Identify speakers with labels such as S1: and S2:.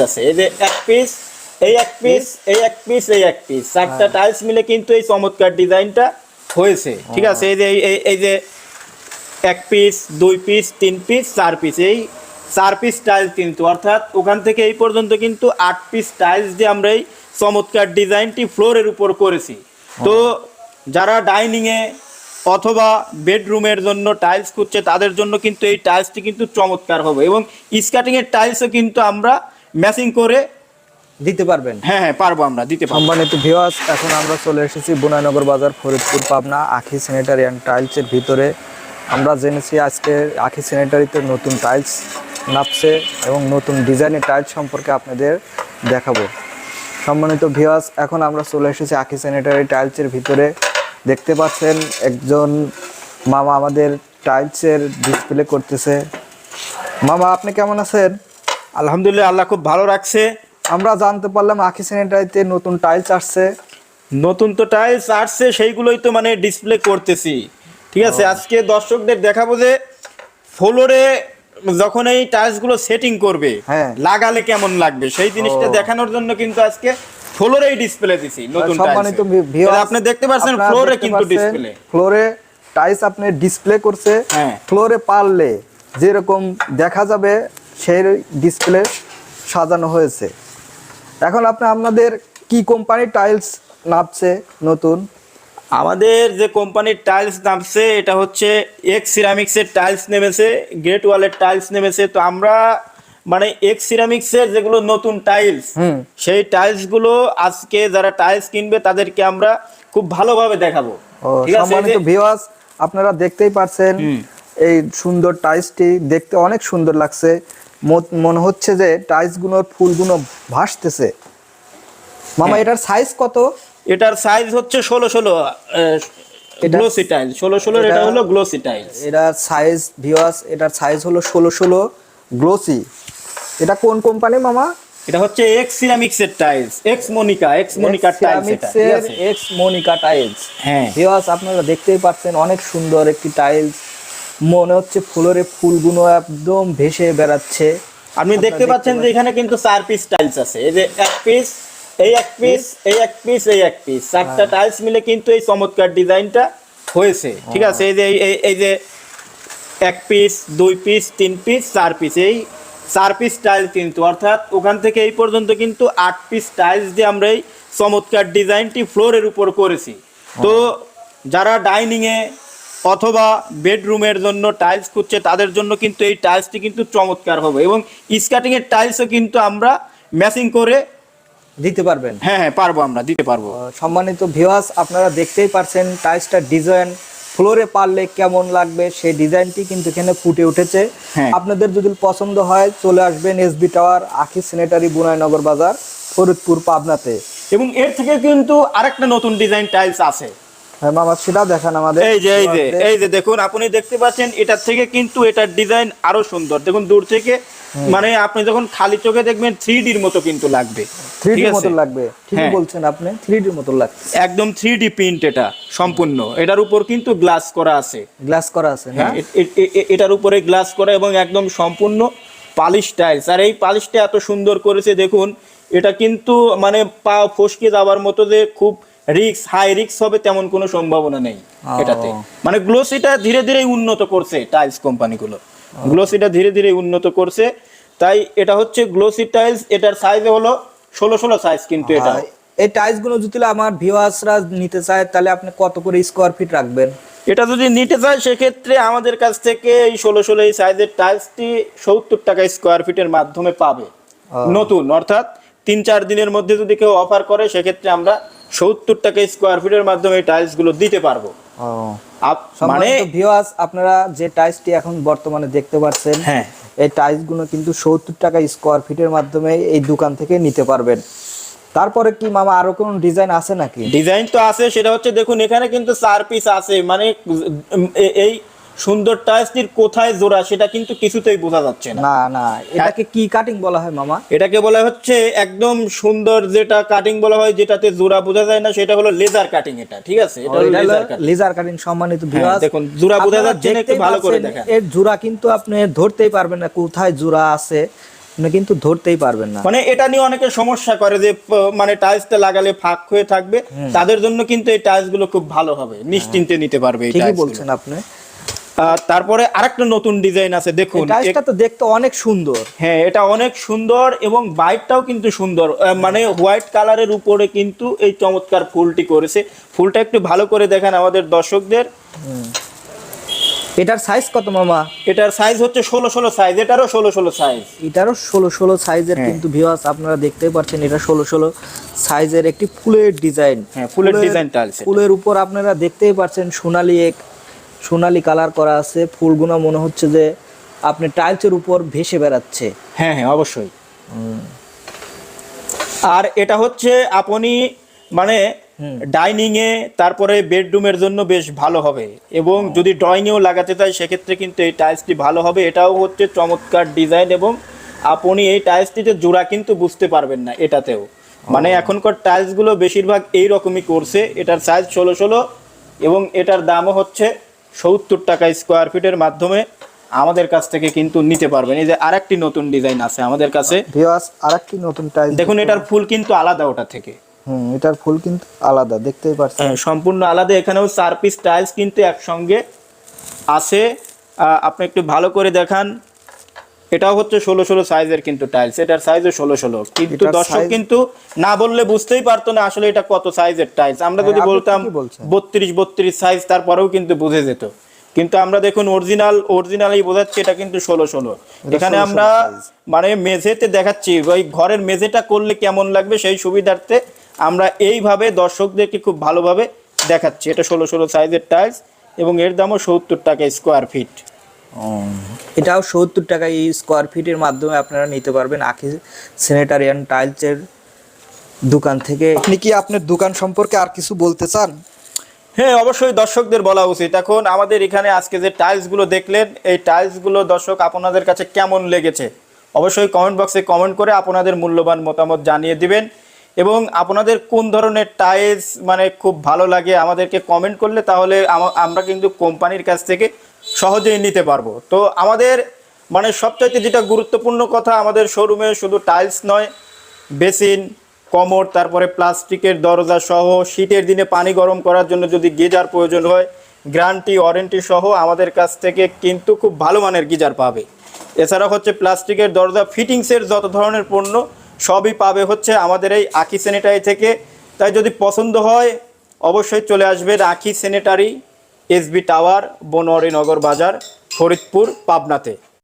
S1: আছে, এই যে এক পিস, এই এক পিস, এই এক পিস, এই এক পিস, চারটা টাইলস মিলে কিন্তু এই চমৎকার ডিজাইনটা হয়েছে। ঠিক আছে, এই যে এই যে এক পিস, দুই পিস, তিন পিস, চার পিস, এই 4 পিস টাইলস কিন্তু, অর্থাৎ ওখান থেকে এই পর্যন্ত কিন্তু 8 পিস টাইলস দিয়ে আমরা এই চমৎকার ডিজাইনটি ফ্লোরের উপর করেছি। তো যারা ডাইনিংয়ে অথবা বেডরুমের জন্য টাইলস খুঁজছে তাদের জন্য কিন্তু এই টাইলসটি কিন্তু চমৎকার হবে, এবং স্কার্টিংয়ের টাইলসও কিন্তু আমরা ম্যাচিং করে
S2: দিতে পারবেন।
S1: হ্যাঁ হ্যাঁ পারবো, আমরা দিতে পারবো।
S2: সম্মানিত ভিউয়ার্স, এখন আমরা চলে এসেছি বুনাইনগর বাজার, ফরিদপুর, পাবনা, আখি স্যানিটারি অ্যান্ড টাইলসের ভিতরে। আমরা জেনেছি আজকে আখি স্যানিটারিতে নতুন টাইলস নামছে এবং নতুন ডিজাইনের টাইলস সম্পর্কে আপনাদের দেখাবো। সম্মানিত ভিউয়ার্স, এখন আমরা চলে এসেছি আখি স্যানিটারি টাইলসের ভিতরে। দেখতে পাচ্ছেন একজন মামা আমাদের টাইলসের ডিসপ্লে করতেছে। মামা, আপনি কেমন আছেন?
S1: আলহামদুলিল্লাহ, আল্লাহ খুব ভালো রাখছে।
S2: আমরা জানতে পারলাম আখি স্যানিটারিতে নতুন টাইলস আসছে।
S1: নতুন তো টাইলস আসছে, সেইগুলোই তো মানে ডিসপ্লে করতেছি। ঠিক আছে, আজকে দর্শকদের দেখাবো যে ফ্লোরে যখন এই টাইলসগুলো সেটিং করবে লাগালে কেমন লাগবে, সেই জিনিসটা দেখানোর জন্য কিন্তু আজকে ফ্লোরেই ডিসপ্লে দিছি নতুন টাইলস।
S2: সম্মানিত ভিউয়ার্স,
S1: আপনি দেখতে পাচ্ছেন ফ্লোরে কিন্তু ডিসপ্লে,
S2: ফ্লোরে টাইলস আপনি ডিসপ্লে করছে। ফ্লোরে পারলে যেরকম দেখা যাবে সেই ডিসপ্লে সাজানো হয়েছে। এখন আপনাদের কি কোম্পানির টাইলস নামছে নতুন?
S1: আমাদের যে কোম্পানির টাইলস নামছে এটা হচ্ছে এক্স সিরামিক্সের টাইলস নেমেছে, গ্রেট ওয়ালের টাইলস নেমেছে। তো আমরা মানে এক্স সিরামিক্সের যেগুলো নতুন টাইলস, সেই টাইলসগুলো আজকে যারা টাইলস কিনবে তাদেরকে আমরা খুব ভালোভাবে দেখাবো। ঠিক আছে,
S2: সম্মানিত ভিউয়ার্স, আপনারা দেখতেই পাচ্ছেন এই সুন্দর টাইলসটি দেখতে অনেক সুন্দর লাগছে। মনে হচ্ছে যে টাইলসগুলোর ফুলগুলো ভাসতেছে। মামা, এটার সাইজ কত?
S1: এটার সাইজ হচ্ছে 16-16 গ্লোসি টাইলস, 16-16 এটা হলো গ্লোসি টাইলস।
S2: এটার সাইজ ভিউয়ার্স, এটার সাইজ হলো 16-16 গ্লোসি। এটা কোন কোম্পানি মামা?
S1: এটা হচ্ছে এক্স সিরামিক্সের টাইলস, এক্স মনিকা টাইলস, এটা ঠিক আছে,
S2: এক্স মনিকা টাইলস।
S1: হ্যাঁ
S2: ভিউয়ার্স, আপনারা দেখতেই পাচ্ছেন অনেক সুন্দর একটি টাইলস। মনে হচ্ছে ফ্লোরে ফুলগুলো একদম ভেসে বেড়াচ্ছে।
S1: আপনি দেখতে পাচ্ছেন যে এখানে কিন্তু 4 পিস টাইলস আছে, এই যে এক পিস, এই এক পিস, এই এক পিস, এই এক পিস, চারটা টাইলস মিলে কিন্তু এই চমৎকার ডিজাইনটা হয়েছে। ঠিক আছে, এই যে এক পিস, দুই পিস, তিন পিস, চার পিস, এই 4 পিস টাইলস কিন্তু, অর্থাৎ ওখান থেকে এই পর্যন্ত কিন্তু 8 পিস টাইলস দিয়ে আমরা এই চমৎকার ডিজাইনটি ফ্লোরের উপর করেছি। তো যারা ডাইনিংয়ে অথবা বেডরুমের জন্য টাইলস খুঁজছে তাদের জন্য কিন্তু এই টাইলসটি কিন্তু চমৎকার হবে, এবং স্কার্টিংয়ের টাইলসও কিন্তু আমরা ম্যাচিং করে
S2: দিতে পারবেন।
S1: হ্যাঁ হ্যাঁ পারবো, আমরা দিতে পারবো।
S2: সম্মানিত ভিউয়ার্স, আপনারা দেখতেই পাচ্ছেন টাইলসটার ডিজাইন ফ্লোরে পারলে কেমন লাগবে সেই ডিজাইনটি কিন্তু এখানে ফুটে উঠেছে। আপনাদের যদি পছন্দ হয় চলে আসবেন এসবি টাওয়ার, আখি স্যানিটারি, বুনাইনগর বাজার, ফরিদপুর, পাবনাতে।
S1: এবং এর থেকে কিন্তু আরেকটা নতুন ডিজাইন টাইলস আছে।
S2: হ্যাঁ মামা, সেটা দেখান আমাদের।
S1: এই যে দেখুন, আপনি দেখতে পাচ্ছেন এটার থেকে কিন্তু এটার ডিজাইন আরো সুন্দর। দেখুন দূর থেকে মানে আপনি যখন খালি চোখে দেখবেন 3D এর মতো কিন্তু লাগবে।
S2: 3D এর মতো লাগবে, ঠিকই বলছেন আপনি, 3D এর মতো লাগছে।
S1: একদম 3D প্রিন্ট এটা সম্পূর্ণ। এটার উপর কিন্তু গ্লাস করা আছে,
S2: না?
S1: এটার উপরে গ্লাস করা এবং একদম সম্পূর্ণ পালিশ টাইলস। আর এই পালিশটা এত সুন্দর করেছে দেখুন, এটা কিন্তু মানে পা ফসকে যাওয়ার মতো যে খুব হাই রিস্ক হবে তেমন কোনো সম্ভাবনা নেই এটাতে। মানে গ্লোসিটা ধীরে ধীরে উন্নত করছে টাইলস কোম্পানিগুলো, গ্লোসিটা ধীরে ধীরে উন্নত করছে। তাই এটা হচ্ছে গ্লোসি টাইলস। এটার সাইজ হলো 16-16 সাইজ কিন্তু। এটা
S2: এই টাইলসগুলো যদি আমার ভিউয়ার্সরা নিতে চায় তাহলে আপনি কত করে স্কয়ার ফিট রাখবেন?
S1: এটা যদি নিতে চায় সেক্ষেত্রে আমাদের কাছ থেকে এই 16-16 এই সাইজের টাইলসটি 70 টাকা স্কয়ার ফিটের মাধ্যমে পাবে নতুন। অর্থাৎ 3-4 দিনের মধ্যে যদি কেউ অফার করে সেক্ষেত্রে আমরা 70 টাকা স্কয়ার ফিটের মাধ্যমে এই টাইলসগুলো দিতে পারবো।
S2: মানে ভিউয়ার্স, আপনারা যে টাইলসটি এখন বর্তমানে দেখতে পাচ্ছেন, এই টাইলসগুলো কিন্তু 70 টাকা স্কয়ার ফিটের মাধ্যমে এই দোকান থেকে নিতে পারবেন। তারপরে কি মামা আরো কোন ডিজাইন আছে নাকি?
S1: ডিজাইন তো আছে, সেটা হচ্ছে দেখুন এখানে কিন্তু 4 পিস আছে। মানে এই সুন্দর টাইলসটির কোথায় জোড়া সেটা কিন্তু কিছুতেই বোঝা যাচ্ছে না।
S2: না, এটাকে কি কাটিং বলা হয় মামা?
S1: এটাকে বলা হচ্ছে একদম সুন্দর যেটা কাটিং বলা হয়, যেটাতে জোড়া বোঝা যায় না, সেটা হলো লেজার কাটিং। এটা ঠিক আছে, এটা হলো
S2: লেজার কাটিং। সম্মানিত ভিউয়ার্স,
S1: দেখুন জোড়া বোঝা যাচ্ছে না, একটু ভালো করে দেখেন।
S2: এর জোড়া কিন্তু আপনি ধরতেই পারবেন না কোথায় জোড়া আছে। আপনি কিন্তু ধরতেই পারবেন না।
S1: মানে এটা নিয়ে অনেকে সমস্যা করে যে মানে টাইলসটা লাগালে ফাঁক হয়ে থাকবে, তাদের জন্য কিন্তু এই টাইলস গুলো খুব ভালো হবে, নিশ্চিন্তে নিতে পারবে এই
S2: ঠিকই
S1: টাইলস
S2: বলছেন আপনি।
S1: তারপরে আরেকটা নতুন ডিজাইন আছে দেখুন,
S2: টাইলসটা তো দেখতে অনেক সুন্দর।
S1: হ্যাঁ এটা অনেক সুন্দর এবং বাইটটাও কিন্তু সুন্দর, মানে হোয়াইট কালারের উপরে কিন্তু এই চমৎকার ফুলটি করেছে। ফুলটা একটু ভালো করে দেখেন আমাদের দর্শকদের।
S2: এটার সাইজ কত মামা?
S1: এটার সাইজ হচ্ছে 16-16 সাইজ, এটারও 16-16 সাইজ।
S2: এটারও 16-16 সাইজের কিন্তু ভিউয়ার্স আপনারা দেখতেই পাচ্ছেন, এটা 16-16 সাইজের একটি ফুলের ডিজাইন।
S1: হ্যাঁ ফুলের ডিজাইন টাইলস।
S2: ফুলের উপর আপনারা দেখতেই পাচ্ছেন সোনালী কালার করা আছে। ফুলগুলো মনে হচ্ছে যে আপনি টাইলসের উপর ভেসে বেড়াচ্ছে।
S1: হ্যাঁ হ্যাঁ অবশ্যই। আর এটা হচ্ছে আপনি মানে ডাইনিং এ তারপরে বেডরুমের জন্য বেশ ভালো হবে, এবং যদি ড্রয়িং এও লাগাতে চাই সেক্ষেত্রে কিন্তু এই টাইলসটি ভালো হবে। এটাও হচ্ছে চমৎকার ডিজাইন, এবং আপনি এই টাইলসটিতে জোড়া কিন্তু বুঝতে পারবেন না এটাতেও। মানে এখনকার টাইলস গুলো বেশিরভাগ এই রকমই করছে। এটার সাইজ 16-16 এবং এটার দামও হচ্ছে 70 টাকা স্কোয়ার ফিটের মাধ্যমে আমাদের কাছ থেকে কিন্তু নিতে পারবেন। এই যে আরেকটি নতুন ডিজাইন আছে আমাদের কাছে,
S2: ভিউয়ার্স আরেকটি নতুন টাইলস
S1: দেখুন এটার ফুল কিন্তু আলাদা ওটা থেকে।
S2: এটার ফুল কিন্তু আলাদা, দেখতেই পাচ্ছেন
S1: সম্পূর্ণ আলাদা। এখানেও 4 পিস টাইলস কিন্তু একসঙ্গে আছে। আপনি একটু ভালো করে দেখান, এটাও হচ্ছে 16-16 সাইজের কিন্তু টাইলস, এটার সাইজও 16-16। কিন্তু দর্শক কিন্তু না বললে বুঝতেই পারতো না আসলে এটা কত সাইজের টাইলস। আমরা যদি বলতাম 32-32 সাইজ তারপরেও কিন্তু বুঝে যেত, কিন্তু আমরা দেখুন অরিজিনালই বোঝাচ্ছি এটা কিন্তু 16-16। এখানে আমরা মানে মেঝেতে দেখাচ্ছি, ওই ঘরের মেঝেটা করলে কেমন লাগবে সেই সুবিধার্থে আমরা এইভাবে দর্শকদেরকে খুব ভালোভাবে দেখাচ্ছি। এটা 16-16 সাইজের টাইলস এবং এর দামও 70 টাকা স্কোয়ার ফিট।
S2: এটাও 70 টাকা স্কোয়ার ফিটের মাধ্যমে আপনারা নিতে পারবেন আখি স্যানিটারিয়ান টাইলসের দোকান থেকে। আপনি কি আপনার দোকান সম্পর্কে আর কিছু বলতে চান?
S1: হ্যাঁ অবশ্যই দর্শকদের বলা উচিত। এখন আমাদের এখানে আজকে যে টাইলসগুলো দেখলেন, এই টাইলসগুলো দর্শক আপনাদের কাছে কেমন লেগেছে অবশ্যই কমেন্ট বক্সে কমেন্ট করে আপনাদের মূল্যবান মতামত জানিয়ে দিবেন, এবং আপনাদের কোন ধরনের টাইলস মানে খুব ভালো লাগে আমাদেরকে কমেন্ট করলে তাহলে আমরা কিন্তু কোম্পানির কাছ থেকে সহজেই নিতে পারবো। তো আমাদের মানে সবচাইতে যেটা গুরুত্বপূর্ণ কথা, আমাদের শোরুমে শুধু টাইলস নয়, বেসিন, কমোড, তারপরে প্লাস্টিকের দরজা সহ শীতের দিনে পানি গরম করার জন্য যদি গিজার প্রয়োজন হয়, গ্যারান্টি ওয়ারেন্টি সহ আমাদের কাছ থেকে কিন্তু খুব ভালো মানের গিজার পাবে। এছাড়া হচ্ছে প্লাস্টিকের দরজা ফিটিংসের যত ধরনের পণ্য সবই পাবে হচ্ছে আমাদের এই আখি স্যানিটারি থেকে। তাই যদি পছন্দ হয় অবশ্যই চলে আসবেন আখি স্যানিটারি, এসবি টাওয়ার, বনোয়ারি নগর বাজার, ফরিদপুর, পাবনাতে।